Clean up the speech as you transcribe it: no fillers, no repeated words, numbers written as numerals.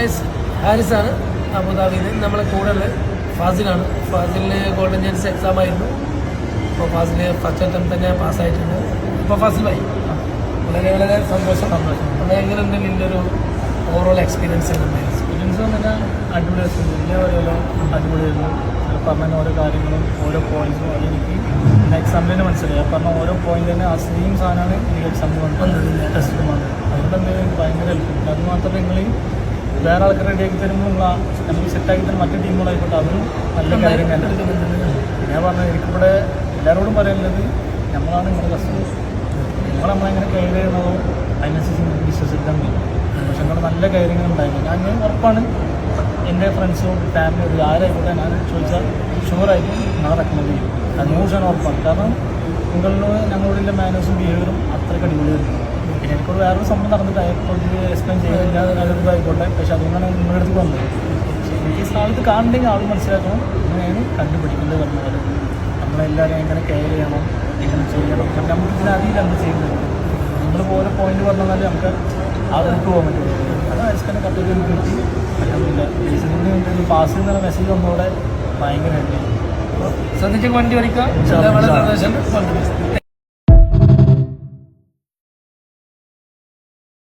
Guys, ഹാരിസാണ് അബുദാബിയിൽ. നമ്മളെ കൂടെ ഉള്ളത് ഫാസിലാണ്. ഫാസിലിന് ഗോൾഡൻ ചാൻസ് എക്സാം ആയിരുന്നു. അപ്പോൾ ഫാസിൽ ഫസ്റ്റ് അറ്റംപ്റ്റ് തന്നെ പാസ്സായിട്ടുണ്ട്. ഇപ്പോൾ ഫാസിൽ ഭായി വളരെ വളരെ സന്തോഷം. അപ്പോൾ എങ്ങനെയുണ്ട് നിൻ്റെ ഒരു ഓവറോൾ എക്സ്പീരിയൻസ്? എക്സ്പീരിയൻസ് പറഞ്ഞാൽ അടിപൊളി വലിയ ഓരോ അടിപൊളിയായിരുന്നു. പറഞ്ഞ ഓരോ കാര്യങ്ങളും ഓരോ പോയിന്റ്സും അത് എനിക്ക് എക്സാമിൽ തന്നെ മനസ്സിലായി. പറഞ്ഞ ഓരോ പോയിന്റ് തന്നെ ആ സെയിം സാധനമാണ് എനിക്ക് എക്സാമിൽ വന്നത് ടെസ്റ്റിൽ വന്നത്. അതുകൊണ്ട് തന്നെ എനിക്ക് ഭയങ്കര ഹെൽപ്പ്. അത് മാത്രമല്ല നിങ്ങൾ വേറെ ആൾക്കാർ റെഡിയാക്കി തരുമ്പോൾ നമുക്ക് സെറ്റാക്കി തരുന്ന മറ്റു ടീമുകളായിക്കോട്ടെ അതും നല്ല കാര്യം തന്നെ. ഞാൻ പറഞ്ഞത് എനിക്കിവിടെ എല്ലാവരോടും പറയുന്നത് നമ്മളാണ് നിങ്ങളുടെ കസ്റ്റമർ. നമ്മളെങ്ങനെ കെയർ ചെയ്യുന്നതോ അതിനനുസരിച്ച് നമുക്ക് വിശ്വസിക്കാൻ പറ്റും. പക്ഷെ നിങ്ങൾ നല്ല കാര്യങ്ങൾ ഉണ്ടായിരുന്നു. ഞാൻ ഉറപ്പാണ് എൻ്റെ ഫ്രണ്ട്സും ഫാമിലിയും ആരായിക്കോട്ടെ ഞാൻ ചോദിച്ചാൽ ഷുവറായിട്ടും നിങ്ങളെ റെക്കമെൻഡ് ചെയ്യും. അത് 100% ഉറപ്പാണ്. കാരണം നിങ്ങളുടെ ഞങ്ങളുടെ മാനേഴ്സും ബിഹേവിയറും അത്രയ്ക്ക് അടിപൊളിയായിരുന്നു. പിന്നെ എനിക്കൊരു വേറൊരു സംഭവം നടന്നിട്ട് അയാൾക്ക് എക്സ്പ്ലെയിൻ ചെയ്യുന്നില്ല ആയിക്കോട്ടെ. പക്ഷെ അതുകൊണ്ടാണ് നിങ്ങളുടെ അടുത്ത് വന്നത്. എനിക്ക് ഈ സ്ഥാനത്ത് കാണണമെങ്കിൽ ആൾ മനസ്സിലാക്കണം ഇങ്ങനെയാണ് കണ്ടുപിടിക്കേണ്ടത് പറഞ്ഞത്. നമ്മളെല്ലാവരും എങ്ങനെ കെയർ ചെയ്യണം, എങ്ങനെ ചെയ്യണം. പക്ഷെ നമുക്ക് ഇതിന് അറിയില്ല എന്ത് ചെയ്യുന്നത്. നമ്മളിപ്പോൾ ഓരോ പോയിന്റ് പറഞ്ഞാൽ നമുക്ക് അതിലേക്ക് പോകാൻ പറ്റുള്ളൂ. അത് ആഴ്ച കറക്റ്റ് എനിക്ക് കിട്ടി. പറ്റില്ല പാസ് ചെയ്യുന്ന മെസ്സേജ് ഒന്നുകൂടെ ഭയങ്കര ശ്രദ്ധിച്ച് വണ്ടി ഓടിക്കുക. വളരെ സന്തോഷം.